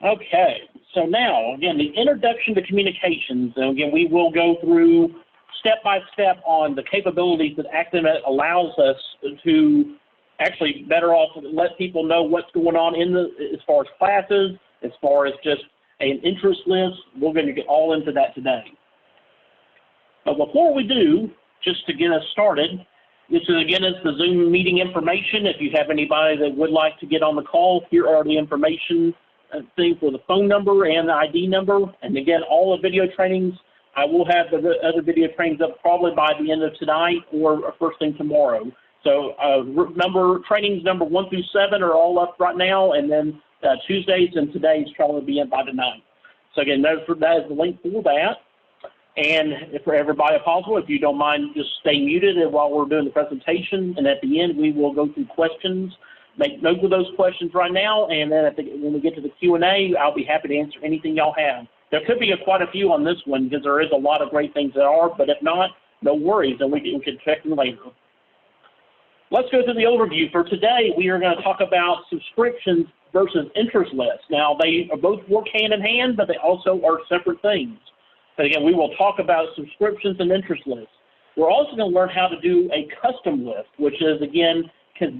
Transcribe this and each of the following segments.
Okay, so now, again, the introduction to communications, and again, we will go through step by step on the capabilities that ActiveNET allows us to actually better off let people know what's going on in the, as far as classes, as far as just an interest list. We're going to get all into that today. But before we do, just to get us started, this is again is the Zoom meeting information. If you have anybody that would like to get on the call, here are the information thing for the phone number and the ID number. And again, all the video trainings, I will have the other video trainings up probably by the end of tonight or first thing tomorrow. So trainings number 1 through 7 are all up right now, and then Tuesdays and today's probably be in by the 9th. So again, that is the link for that. And for everybody possible, if you don't mind, just stay muted while we're doing the presentation. And at the end, we will go through questions. Make note of those questions right now, and then when we get to the Q&A, I'll be happy to answer anything y'all have. There could be quite a few on this one because there is a lot of great things that are, but if not, no worries, and we can check them later. Let's go through the overview. For today, we are going to talk about subscriptions versus interest lists. Now, they both work hand in hand, but they also are separate things. But again, we will talk about subscriptions and interest lists. We're also going to learn how to do a custom list, which is, again,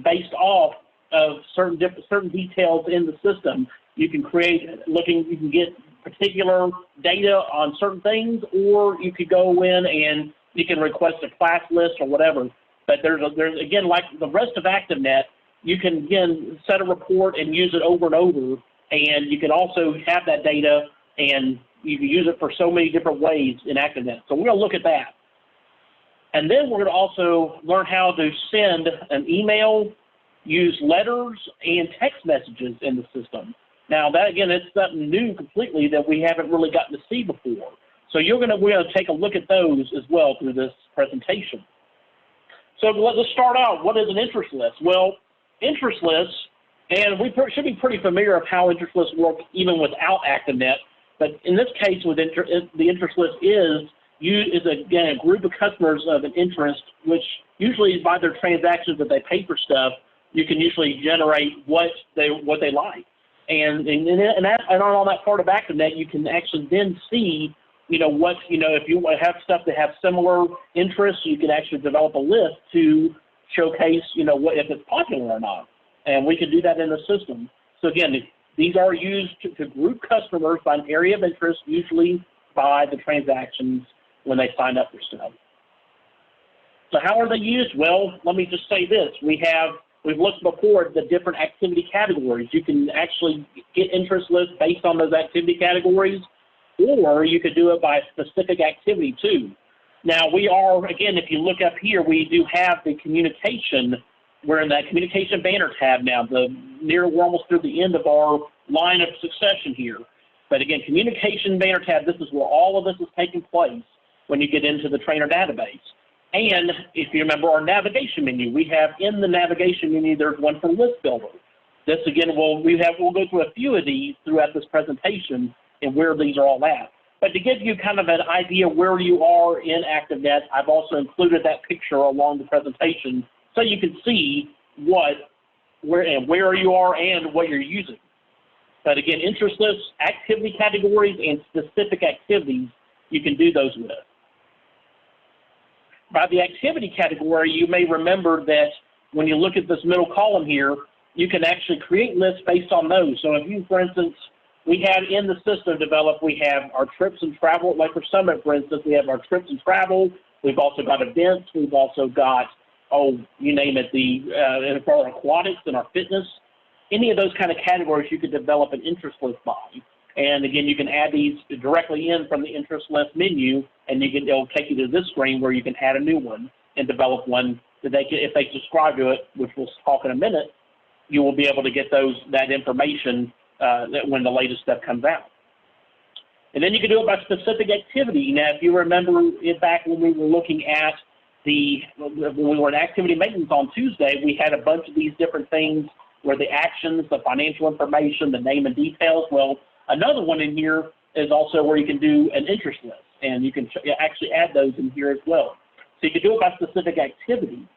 based off of certain details in the system. You can you can get particular data on certain things, or you could go in and you can request a class list or whatever. But there's again, like the rest of ActiveNET, you can again set a report and use it over and over, and you can also have that data and you can use it for so many different ways in ActiveNET. So we're going to look at that. And then we're going to also learn how to send an email, use letters and text messages in the system. Now that again, it's something new completely that we haven't really gotten to see before. So we're going to take a look at those as well through this presentation. So let's start out. What is an interest list? Well, interest lists, and we should be pretty familiar of how interest lists work even without ActiveNET. But in this case, with the interest list is again a group of customers of an interest, which usually is by their transactions that they pay for stuff. You can usually generate what they like, and on that part of ActiveNET, you can actually then see, if you have stuff that have similar interests, you can actually develop a list to showcase, if it's popular or not, and we can do that in the system. So again, these are used to group customers by an area of interest, usually by the transactions when they sign up for stuff. So how are they used? Well, let me just say this: We've looked before at the different activity categories. You can actually get interest lists based on those activity categories, or you could do it by specific activity too. Now again, if you look up here, we do have the communication. We're in that communication banner tab now. We're almost through the end of our line of succession here. But again, communication banner tab, this is where all of this is taking place when you get into the trainer database. And if you remember our navigation menu, we have in the navigation menu, there's one for List Builder. This again, we'll go through a few of these throughout this presentation and where these are all at. But to give you kind of an idea where you are in ActiveNET, I've also included that picture along the presentation so you can see where you are and what you're using. But again, interest lists, activity categories, and specific activities, you can do those with. By the activity category, you may remember that when you look at this middle column here, you can actually create lists based on those. So if you, for instance, we have in the system developed, we have our trips and travel, like for Summit, for instance, we have our trips and travel. We've also got events. We've also got, you name it, for our aquatics and our fitness. Any of those kind of categories you could develop an interest list by. And again, you can add these directly in from the interest list menu, and it'll take you to this screen where you can add a new one and develop one that if they subscribe to it, which we'll talk in a minute, you will be able to get that information when the latest step comes out. And then you can do it by specific activity. Now, if you remember back when we were looking at when we were in activity maintenance on Tuesday, we had a bunch of these different things where the actions, the financial information, the name and details. Well, another one in here is also where you can do an interest list, and you can actually add those in here as well. So you can do it by specific activity.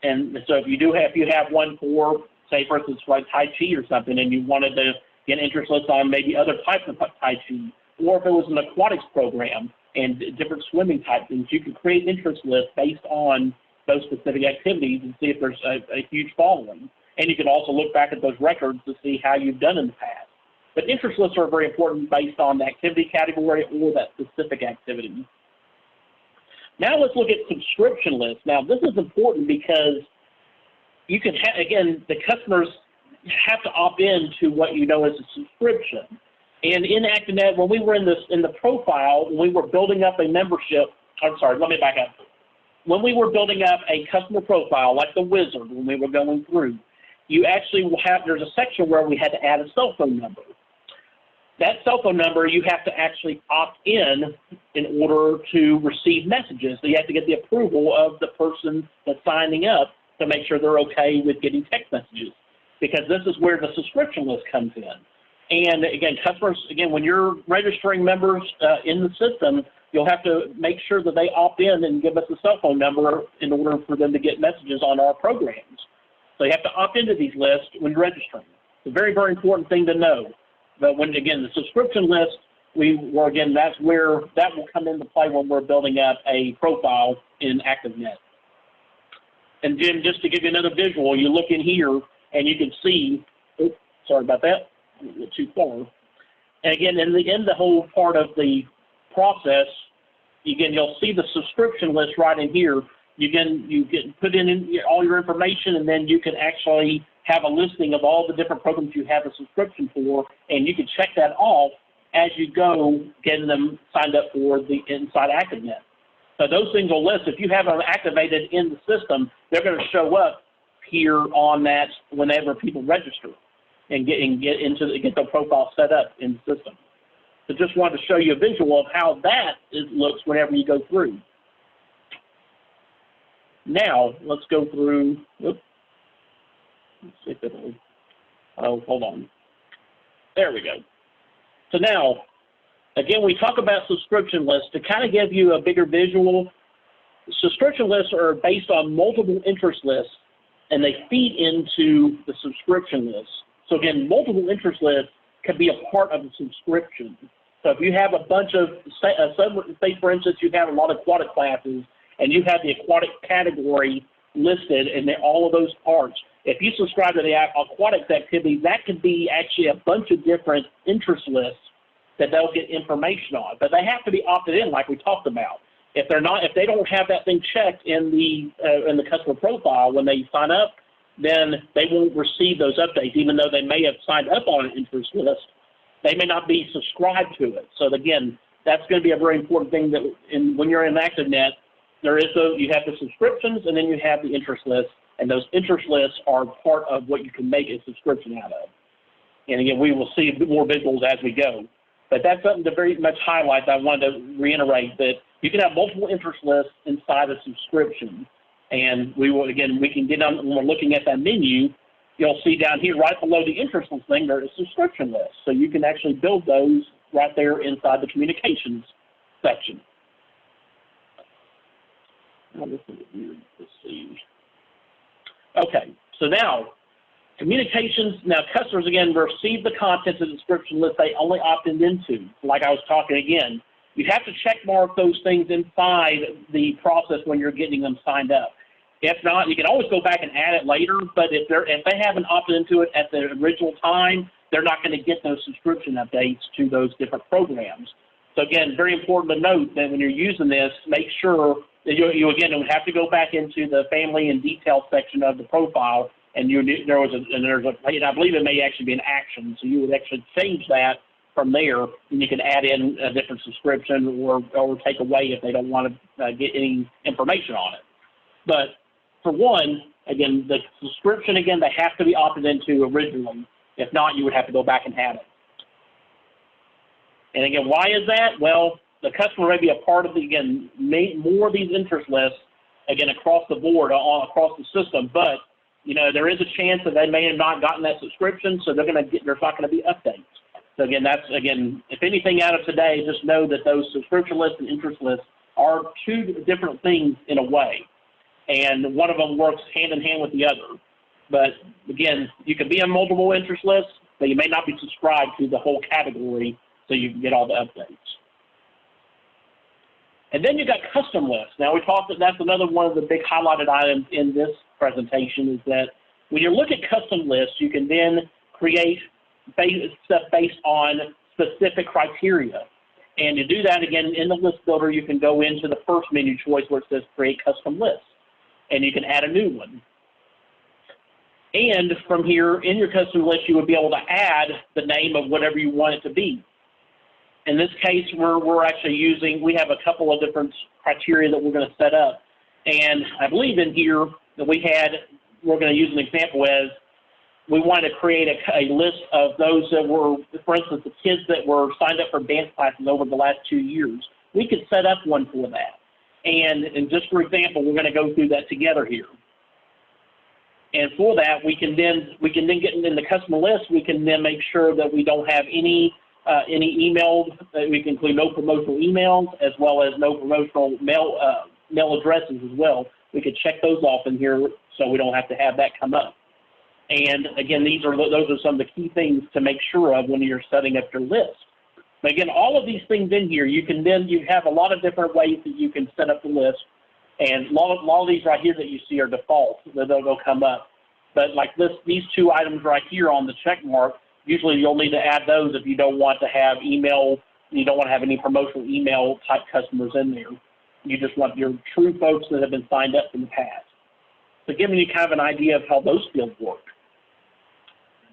And so if you have one for, say, for instance, like Tai Chi or something, and you wanted to get interest lists on maybe other types of Tai Chi, or if it was an aquatics program and different swimming type things, you can create interest lists based on those specific activities and see if there's a huge following. And you can also look back at those records to see how you've done in the past. But interest lists are very important based on the activity category or that specific activity. Now let's look at subscription lists. Now this is important because you can have, again, the customers have to opt in to what you know as a subscription. And in ActiveNET, when we were in the profile, when we were building up a membership, I'm sorry, let me back up. When we were building up a customer profile, like the wizard, when we were going through, you actually will have, there's a section where we had to add a cell phone number. That cell phone number, you have to actually opt in order to receive messages. So you have to get the approval of the person that's signing up to make sure they're okay with getting text messages, because this is where the subscription list comes in. And again, customers, again, when you're registering members in the system, you'll have to make sure that they opt in and give us a cell phone number in order for them to get messages on our programs. So you have to opt into these lists when you're registering. It's a very, very important thing to know. But when, again, the subscription list, again, that's where that will come into play when we're building up a profile in ActiveNET. And Jim, just to give you another visual, you look in here and you can see, oops, sorry about that, a little too far. And again, in the whole part of the process, again, you'll see the subscription list right in here. You can put in all your information, and then you can actually have a listing of all the different programs you have a subscription for, and you can check that off as you go getting them signed up for the inside ActiveNET. So those things will list. If you have them activated in the system, they're going to show up here on that whenever people register and get their profile set up in the system. So just wanted to show you a visual of how that looks whenever you go through. Now let's go through. Oops. Let's see if it'll. Oh, hold on. There we go. So now, again, we talk about subscription lists to kind of give you a bigger visual. Subscription lists are based on multiple interest lists, and they feed into the subscription list. So again, multiple interest lists can be a part of the subscription. So if you have a bunch of, say for instance, you have a lot of aquatic classes, and you have the aquatic category listed in all of those parts. If you subscribe to the aquatics activity, that could be actually a bunch of different interest lists that they'll get information on. But they have to be opted in, like we talked about. If they don't have that thing checked in the customer profile when they sign up, then they won't receive those updates, even though they may have signed up on an interest list. They may not be subscribed to it. So again, that's going to be a very important thing that when you're in ActiveNET, you have the subscriptions, and then you have the interest lists, and those interest lists are part of what you can make a subscription out of. And again, we will see more visuals as we go. But that's something to very much highlight that I wanted to reiterate, that you can have multiple interest lists inside a subscription. And we can get on, when we're looking at that menu, you'll see down here right below the interest list thing, there's a subscription list. So you can actually build those right there inside the communications section. Let's see. Okay, so now communications. Now customers again receive the contents of the subscription list they only opted into. Like I was talking again, you have to check mark those things inside the process when you're getting them signed up. If not, you can always go back and add it later. But if they haven't opted into it at the original time, they're not going to get those subscription updates to those different programs. So again, very important to note that when you're using this, make sure that you again would have to go back into the family and detail section of the profile, and I believe it may actually be an action, so you would actually change that from there, and you can add in a different subscription or take away if they don't want to get any information on it. But for one, again, the subscription, again, they have to be opted into originally. If not, you would have to go back and add it. And again, why is that? Well, the customer may be a part of more of these interest lists, again, across the board, across the system, but, there is a chance that they may have not gotten that subscription, so there's not going to be updates. So again, if anything out of today, just know that those subscription lists and interest lists are two different things in a way, and one of them works hand in hand with the other. But again, you can be on multiple interest lists, but you may not be subscribed to the whole category so you can get all the updates. And then you've got custom lists. Now we talked that that's another one of the big highlighted items in this presentation is that when you look at custom lists, you can then create stuff based on specific criteria. And to do that, again, in the list builder, you can go into the first menu choice where it says create custom list, and you can add a new one. And from here, in your custom list, you would be able to add the name of whatever you want it to be. In this case, we're actually using, we have a couple of different criteria that we're going to set up. And I believe in here that we're going to use an example as we wanted to create a list of those that were, for instance, the kids that were signed up for dance classes over the last 2 years. We could set up one for that. And just for example, we're going to go through that together here. And for that, we can then get in the customer list. We can then make sure that we don't have any emails. We can include no promotional emails as well as no promotional mail addresses as well. We could check those off in here so we don't have to have that come up. And again, those are some of the key things to make sure of when you're setting up your list. But again, all of these things in here, you have a lot of different ways that you can set up the list. And a lot of these right here that you see are default, they'll come up. But like these two items right here on the check mark, usually you'll need to add those if you don't want to have email, you don't want to have any promotional email type customers in there. You just want your true folks that have been signed up in the past. So giving you kind of an idea of how those fields work.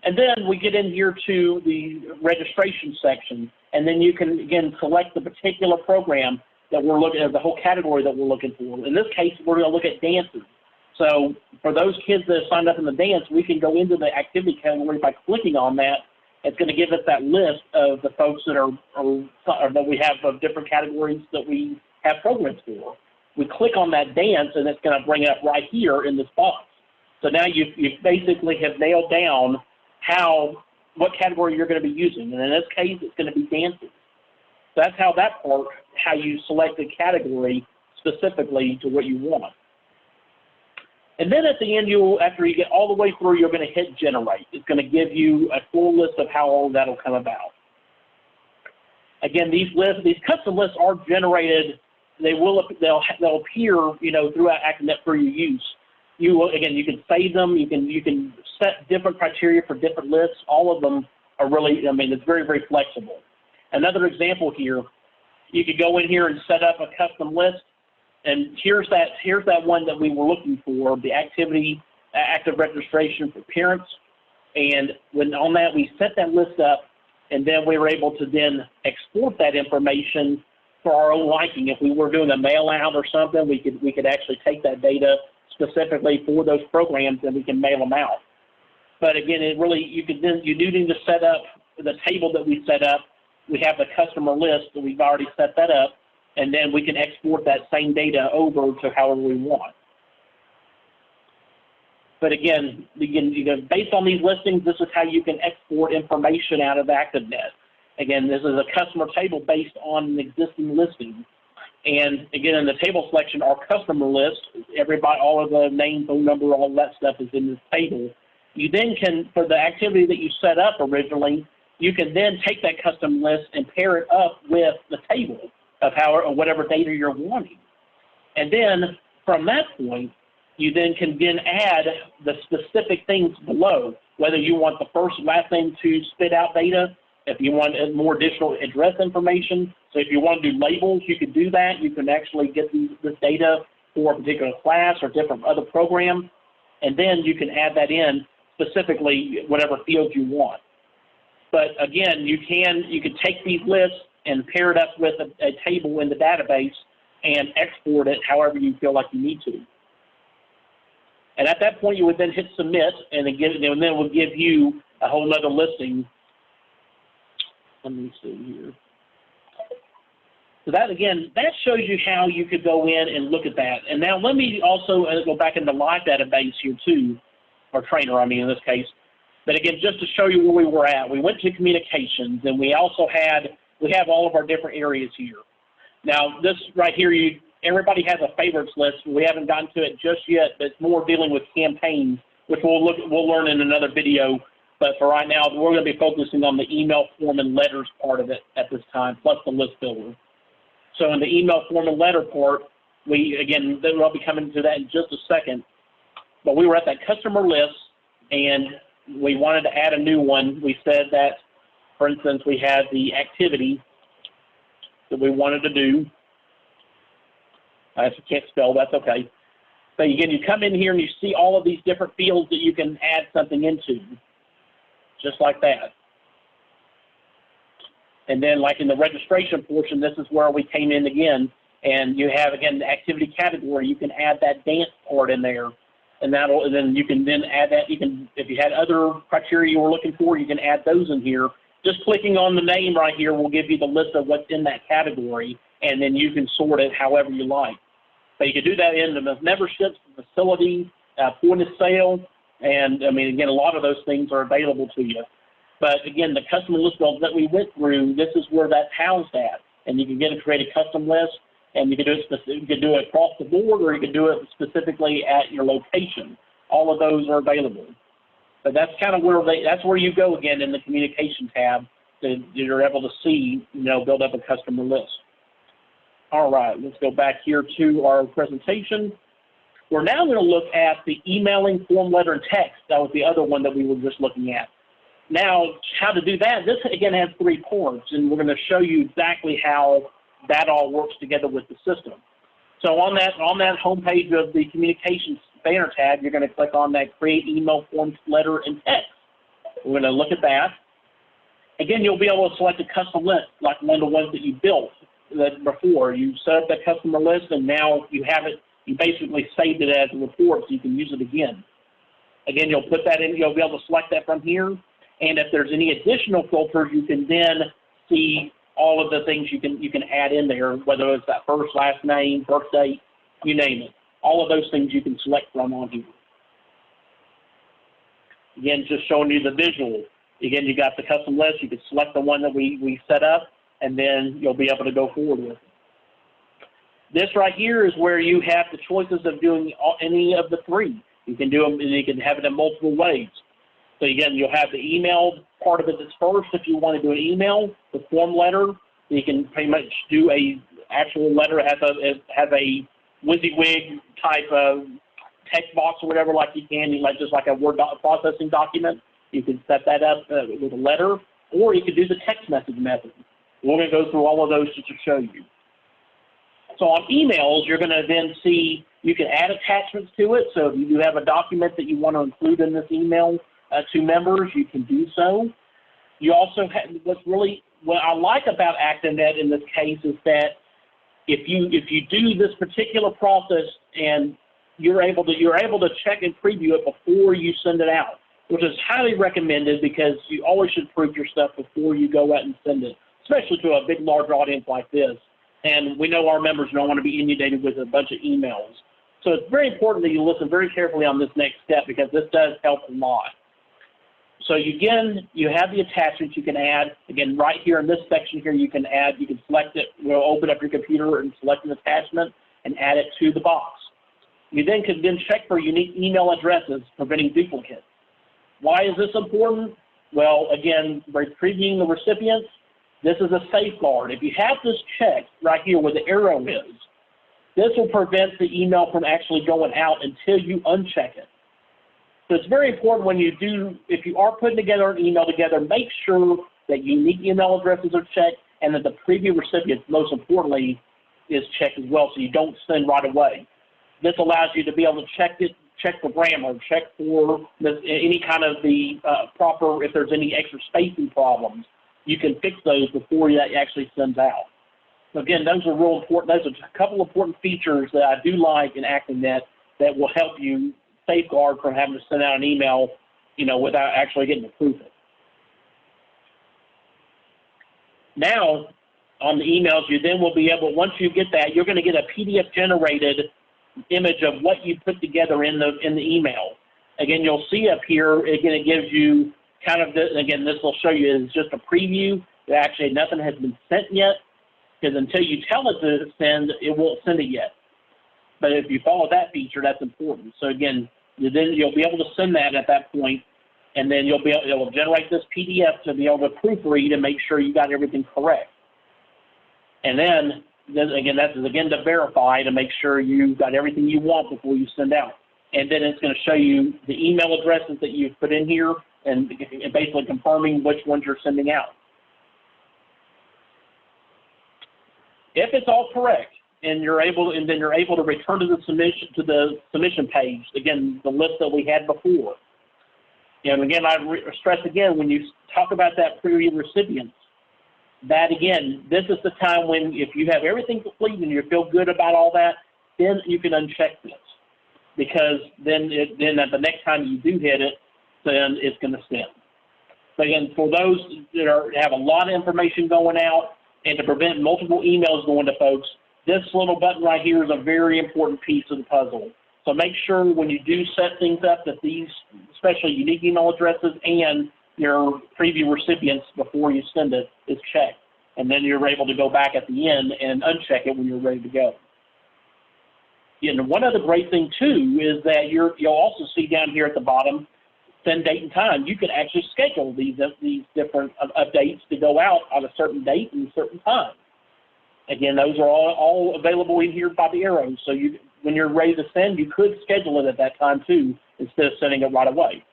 And then we get in here to the registration section, and then you can, again, select the particular program that we're looking at, the whole category that we're looking for. In this case, we're going to look at dances. So for those kids that have signed up in the dance, we can go into the activity category by clicking on that. It's going to give us that list of the folks that that we have of different categories that we have programs for. We click on that dance, and it's going to bring it up right here in this box. So now you basically have nailed down what category you're going to be using. And in this case, it's going to be dances. So that's how how you select a category specifically to what you want. And then at the end, after you get all the way through, you're going to hit generate. It's going to give you a full list of how all that will come about. Again, these custom lists are generated. They'll appear, throughout ActiveNET for your use. Again, you can save them. You can set different criteria for different lists. All of them are really, it's very, very flexible. Another example here, you could go in here and set up a custom list. And here's that one that we were looking for, the active registration for parents. And on that, we set that list up, and then we were able to then export that information for our own liking. If we were doing a mail out or something, we could actually take that data specifically for those programs, and we can mail them out. But again, you do need to set up the table that we set up. We have the customer list that we've already set that up, and then we can export that same data over to however we want. But again, based on these listings, this is how you can export information out of ActiveNET. Again, this is a customer table based on an existing listing. And again, in the table selection, our customer list, all of the name, phone number, all that stuff is in this table. You then can, for the activity that you set up originally, you can then take that custom list and pair it up with the table of whatever data you're wanting. And then from that point, you then can add the specific things below, whether you want the first and last name to spit out data, if you want more additional address information. So if you want to do labels, you could do that. You can actually get this data for a particular class or different other program, and then you can add that in specifically whatever fields you want. But again, you can take these lists and pair it up with a table in the database and export it however you feel like you need to. And at that point, you would then hit submit, and then it will give you a whole other listing. Let me see here. So that shows you how you could go in and look at that. And now let me also go back in the live database here too, or trainer, in this case. But again, just to show you where we were at, we went to communications, and we have all of our different areas here. Now this right here, everybody has a favorites list. We haven't gotten to it just yet, but it's more dealing with campaigns, which we'll learn in another video. But for right now, we're going to be focusing on the email form and letters part of it at this time, plus the list builder. So in the email form and letter part, again, we'll be coming to that in just a second, but we were at that customer list, and we wanted to add a new one. We said that, for instance, we had the activity that we wanted to do. I can't spell, that's okay. But again, you come in here and you see all of these different fields that you can add something into, just like that. And then like in the registration portion, this is where we came in again, and you have, again, the activity category. You can add that dance part in there, and then you can then add that. You can, if you had other criteria you were looking for, you can add those in here. Just clicking on the name right here will give you the list of what's in that category, and then you can sort it however you like. So you can do that in the memberships, facility, point of sale, and I mean, again, a lot of those things are available to you. But again, the customer list builds that we went through, this is where that's housed at, and you can create a custom list, and you can do it across the board, or you can do it specifically at your location. All of those are available. But that's kind of that's where you go again in the communication tab. That you're able to see, build up a customer list. All right, let's go back here to our presentation. We're now going to look at the emailing, form, letter, and text. That was the other one that we were just looking at. Now, how to do that, this again has 3 parts, and we're going to show you exactly how that all works together with the system. So on that home page of the communications banner tab, you're going to click on that create email, form, letter, and text. We're going to look at that. Again, you'll be able to select a custom list, like one of the ones that you built before. You set up that customer list, and now you have it. You basically saved it as a report, so you can use it again. Again, you'll put that in. You'll be able to select that from here. And if there's any additional filters, you can then see all of the things you can add in there, whether it's that first, last name, birth date, you name it. All of those things you can select from on here. Again, just showing you the visual. Again, you got the custom list. You can select the one that we set up, and then you'll be able to go forward with it. This right here is where you have the choices of doing any of the 3. You can do them, and you can have it in multiple ways. So again, you'll have the email part of it that's first if you want to do an email, the form letter. You can pretty much do a actual letter, have a WYSIWYG type of text box or whatever, like you can, just like a word processing document. You can set that up with a letter, or you could do the text message method. We're going to go through all of those just to show you. So on emails, you're going to then see you can add attachments to it. So if you have a document that you want to include in this email to members, you can do so. You also have, what I like about ActiveNET in this case is that if you do this particular process and you're able to check and preview it before you send it out, which is highly recommended because you always should prove your stuff before you go out and send it, especially to a big, large audience like this. And we know our members don't want to be inundated with a bunch of emails. So it's very important that you listen very carefully on this next step because this does help a lot. So you have the attachments you can add. Again, right here in this section here, you can select it. We'll open up your computer and select an attachment and add it to the box. You then can check for unique email addresses, preventing duplicates. Why is this important? Well, again, by previewing the recipients, this is a safeguard. If you have this checked right here where the arrow is, this will prevent the email from actually going out until you uncheck it. So it's very important if you are putting together an email together, make sure that unique email addresses are checked and that the preview recipient, most importantly, is checked as well so you don't send right away. This allows you to be able to check for grammar, check for any kind of if there's any extra spacing problems. You can fix those before that actually sends out. So again, those are real important. Those are a couple of important features that I do like in ActiveNET that will help you safeguard from having to send out an email, without actually getting to proof it. Now, on the emails, you then will be able, once you get that, you're going to get a PDF generated image of what you put together in the email. Again, you'll see up here, again, it gives you kind of this, again, this will show you it's just a preview. Actually, nothing has been sent yet, because until you tell it to send, it won't send it yet. But if you follow that feature, that's important. So again, you'll be able to send that at that point. and then it will generate this PDF to be able to proofread and make sure you got everything correct. And then again, that's again to verify to make sure you got everything you want before you send out. And then it's going to show you the email addresses that you've put in here and basically confirming which ones you're sending out. If it's all correct and then you're able to return to the submission page, again, the list that we had before. And again, I stress again, when you talk about that preview recipients, that again, this is the time when if you have everything complete and you feel good about all that, then you can uncheck this. Because then at the next time you do hit it, then it's going to send. So again, for those that have a lot of information going out and to prevent multiple emails going to folks, this little button right here is a very important piece of the puzzle. So make sure when you do set things up that these, especially unique email addresses and your preview recipients before you send it, is checked. And then you're able to go back at the end and uncheck it when you're ready to go. And one other great thing too is that you'll also see down here at the bottom, send date and time. You can actually schedule these different updates to go out on a certain date and a certain time. Again, those are all available in here by the arrows. So when you're ready to send, you could schedule it at that time too, instead of sending it right away.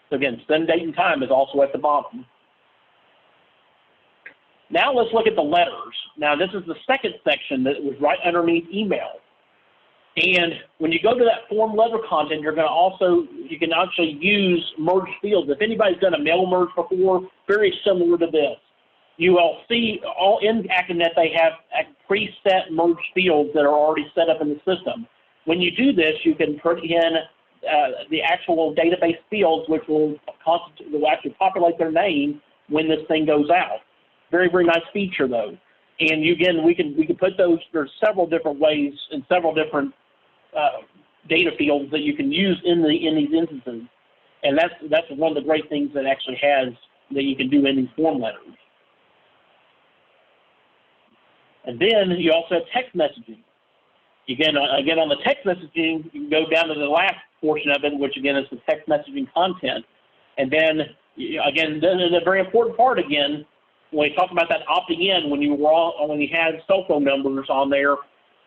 So again, send date and time is also at the bottom. Now let's look at the letters. Now this is the second section that was right underneath email. And when you go to that form letter content, you can actually use merged fields. If anybody's done a mail merge before, very similar to this. You will see all in ActiveNET, they have preset merged fields that are already set up in the system. When you do this, you can put in the actual database fields, which will actually populate their name when this thing goes out. Very, very nice feature though. And again, we can put those. There's several different ways and several different data fields that you can use in these instances, and that's one of the great things that actually has that you can do in these form letters. And then you also have text messaging. Again, on the text messaging, you can go down to the last portion of it, which again is the text messaging content. And then again, this is a very important part again. When we talk about that opting in, when you had cell phone numbers on there,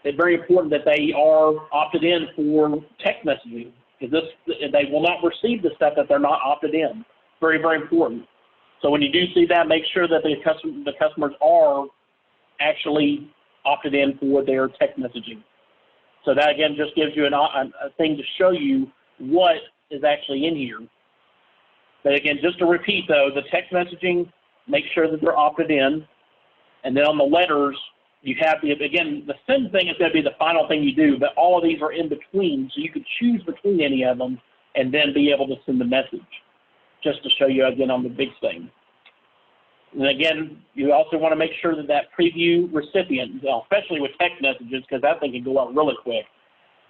it's very important that they are opted in for text messaging, because they will not receive the stuff that they're not opted in. Very, very important. So when you do see that, make sure that the customers are actually opted in for their text messaging. So that again just gives you a thing to show you what is actually in here. But again, just to repeat though, the text messaging, make sure that they're opted in. And then on the letters, you have again, the send thing is going to be the final thing you do, but all of these are in between, so you could choose between any of them and then be able to send the message, just to show you again on the big thing. And again, you also want to make sure that preview recipient, especially with text messages, because that thing can go out really quick.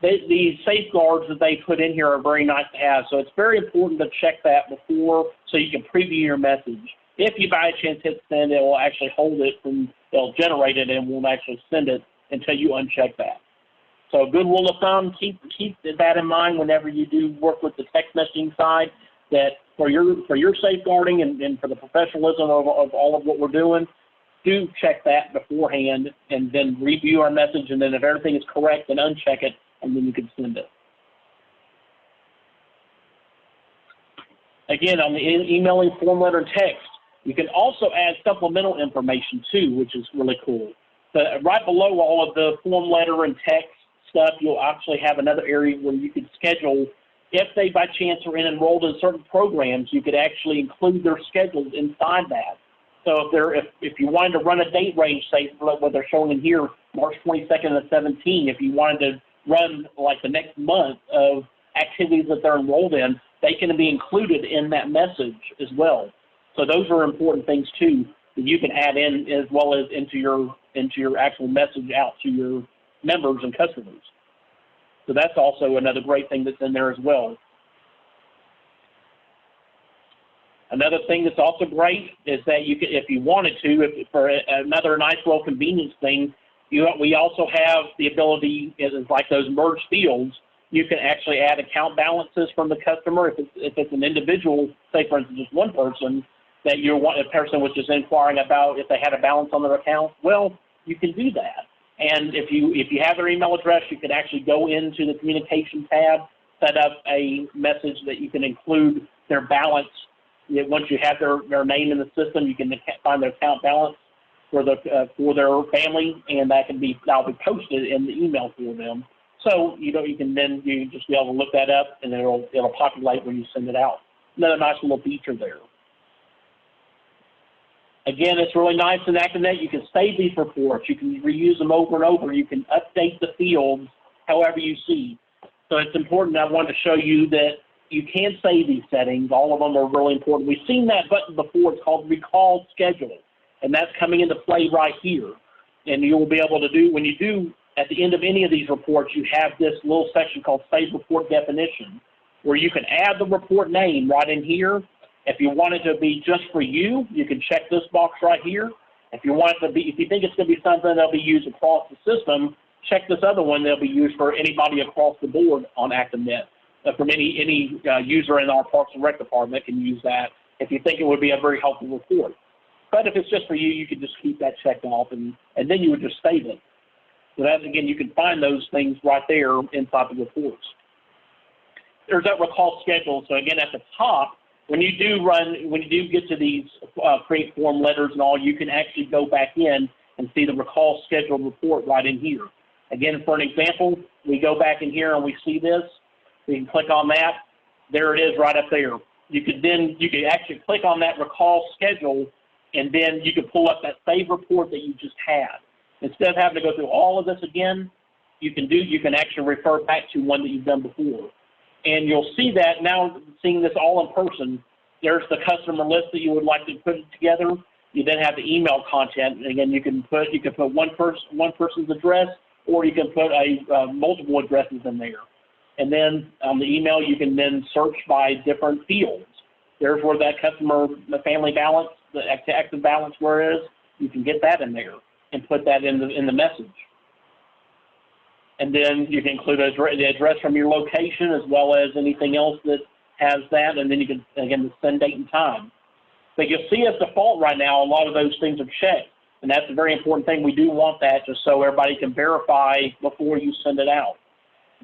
These safeguards that they put in here are very nice to have, so it's very important to check that before so you can preview your message. If you by chance hit send, it will actually hold it it'll generate it and won't actually send it until you uncheck that. So a good rule of thumb, keep that in mind whenever you do work with the text messaging side, that for your safeguarding and for the professionalism of all of what we're doing, do check that beforehand and then review our message, and then if everything is correct, then uncheck it, and then you can send it. Again, on the emailing, form letter, and text, you can also add supplemental information too, which is really cool. But right below all of the form letter and text stuff, you'll actually have another area where you could schedule, if they by chance are enrolled in certain programs, you could actually include their schedules inside that. So if you wanted to run a date range, say what they're showing in here, March 22nd to 17, if you wanted to run like the next month of activities that they're enrolled in, they can be included in that message as well. So those are important things too that you can add in as well as into your actual message out to your members and customers. So that's also another great thing that's in there as well. Another thing that's also great is that you could, if you wanted to, for another nice little convenience thing, we also have the ability, like those merged fields, You can actually add account balances from the customer. If it's an individual, say for instance, just one person, that a person was just inquiring about if they had a balance on their account, well, you can do that. And if you have their email address, you can actually go into the communication tab, set up a message that you can include their balance. Once you have their name in the system, you can find their account balance for their family, and that'll be posted in the email for them. So you can just be able to look that up, and it'll populate when you send it out. Another nice little feature there. Again, it's really nice in ActiveNet. You can save these reports. You can reuse them over and over. You can update the fields however you see. So it's important. I wanted to show you that you can save these settings. All of them are really important. We've seen that button before. It's called Recall Schedule, and that's coming into play right here. And you will be able to do, when you do, at the end of any of these reports, you have this little section called Save Report Definition, where you can add the report name right in here. If you want it to be just for you, you can check this box right here. If you think it's going to be something that'll be used across the system, check this other one that'll be used for anybody across the board on ActiveNet. From any user in our Parks and Rec department can use that if you think it would be a very helpful report. But if it's just for you, you can just keep that checked off, and then you would just save it. So that, again, you can find those things right there inside the reports. There's that recall schedule. So again, at the top, when you do get to these create form letters and all, you can actually go back in and see the recall schedule report right in here. Again, for an example, we go back in here and we see this. We can click on that. There it is right up there. You could actually click on that recall schedule, and then you can pull up that save report that you just had. Instead of having to go through all of this again, you can actually refer back to one that you've done before. And you'll see that now, seeing this all in person, there's the customer list that you would like to put together. You then have the email content. And again, you can put one person's address, or you can put multiple addresses in there. And then on the email, you can then search by different fields. There's where that the family balance, the active balance where it is. You can get that in there and put that in the message. And then you can include the address from your location as well as anything else that has that. And then you can, again, the send date and time. But you'll see as default right now, a lot of those things are checked. And that's a very important thing. We do want that just so everybody can verify before you send it out.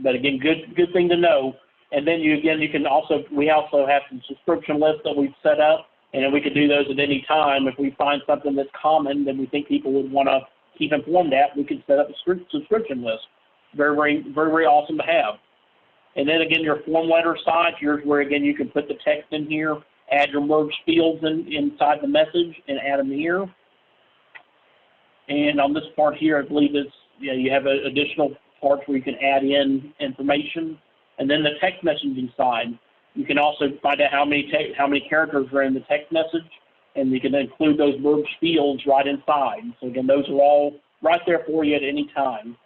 But again, good thing to know. And then we also have some subscription lists that we've set up, and then we can do those at any time. If we find something that's common that we think people would want to keep informed at, we can set up a subscription list. Very, very, very, very awesome to have. And then again, your form letter side, here's where again you can put the text in here, add your merged fields inside the message, and add them here. And on this part here, I believe you have additional parts where you can add in information. And then the text messaging side, you can also find out how many characters are in the text message, and you can include those merged fields right inside. So again, those are all right there for you at any time.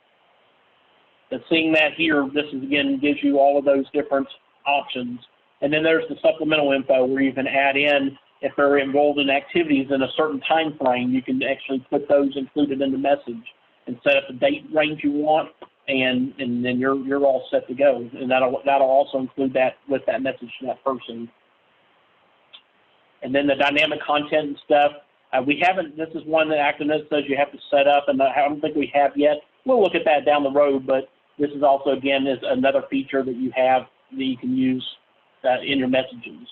But seeing that here, this again gives you all of those different options. And then there's the supplemental info where you can add in if they're involved in activities in a certain time frame. You can actually put those included in the message and set up the date range you want, and then you're all set to go. And that'll also include that with that message to that person. And then the dynamic content and stuff. This is one that ActiveNet says you have to set up, and I don't think we have yet. We'll look at that down the road, but this is also, again, is another feature that you have that you can use in your messages.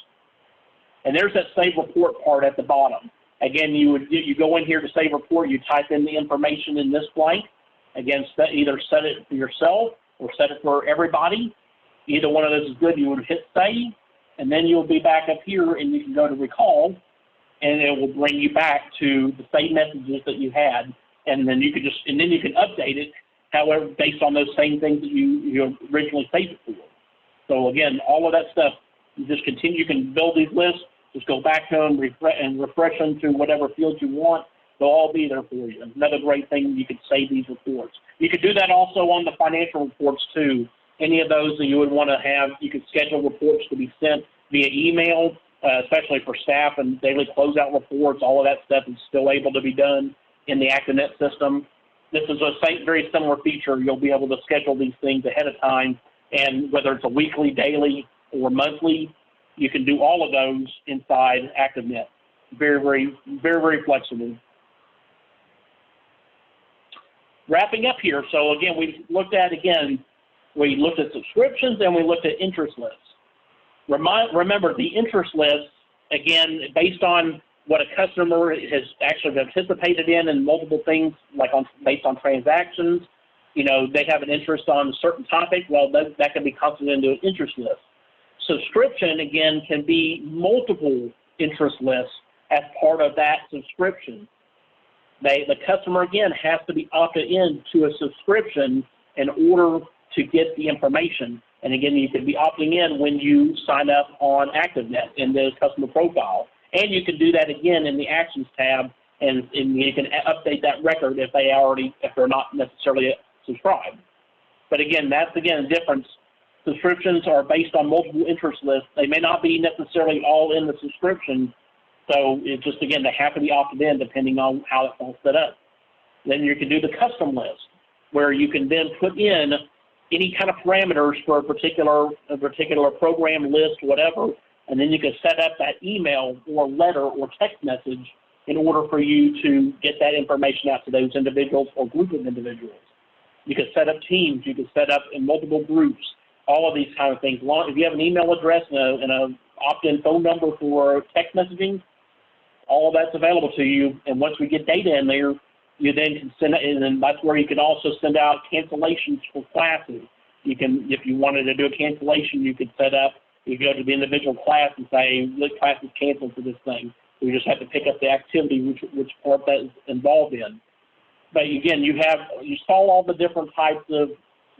And there's that save report part at the bottom. Again, you go in here to save report, you type in the information in this blank. Again, either set it for yourself or set it for everybody. Either one of those is good. You would hit save, and then you'll be back up here, and you can go to recall, and it will bring you back to the same messages that you had. And then you can update it, however, based on those same things that you originally saved it for. So again, all of that stuff, you just continue. You can build these lists. Just go back to them and refresh them to whatever fields you want. They'll all be there for you. Another great thing, you could save these reports. You could do that also on the financial reports too. Any of those that you would want to have, you could schedule reports to be sent via email, especially for staff and daily closeout reports. All of that stuff is still able to be done in the ActiveNet system. This is a very similar feature. You'll be able to schedule these things ahead of time And whether it's a weekly, daily, or monthly, you can do all of those inside ActiveNET. Very flexible. Wrapping up here, so again, we looked at subscriptions and we looked at interest lists. Remember, the interest list, again, based on what a customer has actually participated in multiple things, like based on transactions, you know, they have an interest on a certain topic, well, that can be constituted into an interest list. Subscription, again, can be multiple interest lists as part of that subscription. The customer, again, has to be opted in to a subscription in order to get the information. And again, you can be opting in when you sign up on ActiveNET in the customer profile. And you can do that again in the Actions tab, and you can update that record if they're not necessarily subscribed. But again, that's a difference. Subscriptions are based on multiple interest lists. They may not be necessarily all in the subscription, so it's just, again, they have to be opted in depending on how it's all set up. Then you can do the custom list, where you can then put in any kind of parameters for a particular program, list, whatever, and then you can set up that email or letter or text message in order for you to get that information out to those individuals or group of individuals. You can set up teams. You can set up in multiple groups, all of these kind of things. If you have an email address and an opt-in phone number for text messaging, all of that's available to you. And once we get data in there, you then can send it, and then that's where you can also send out cancellations for classes. You can, if you wanted to do a cancellation, you could set up, you go to the individual class and say, the class is canceled for this thing. You just have to pick up the activity, which part that is involved in. But again, you saw all the different types of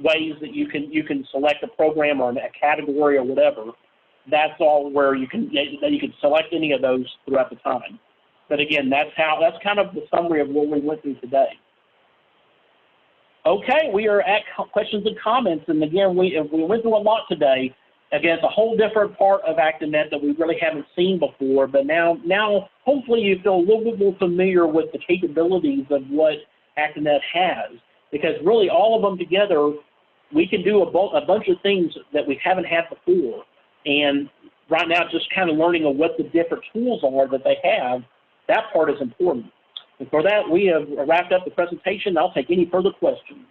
ways that you can select a program or a category or whatever. That's all where you can select any of those throughout the time. But again, that's kind of the summary of what we went through today. Okay, we are at questions and comments, and again, we went through a lot today. Again, it's a whole different part of ActiveNet that we really haven't seen before, but now hopefully you feel a little bit more familiar with the capabilities of what ActiveNet has, because really all of them together, we can do a bunch of things that we haven't had before. And right now, just kind of learning of what the different tools are that they have, that part is important. And for that, we have wrapped up the presentation. I'll take any further questions.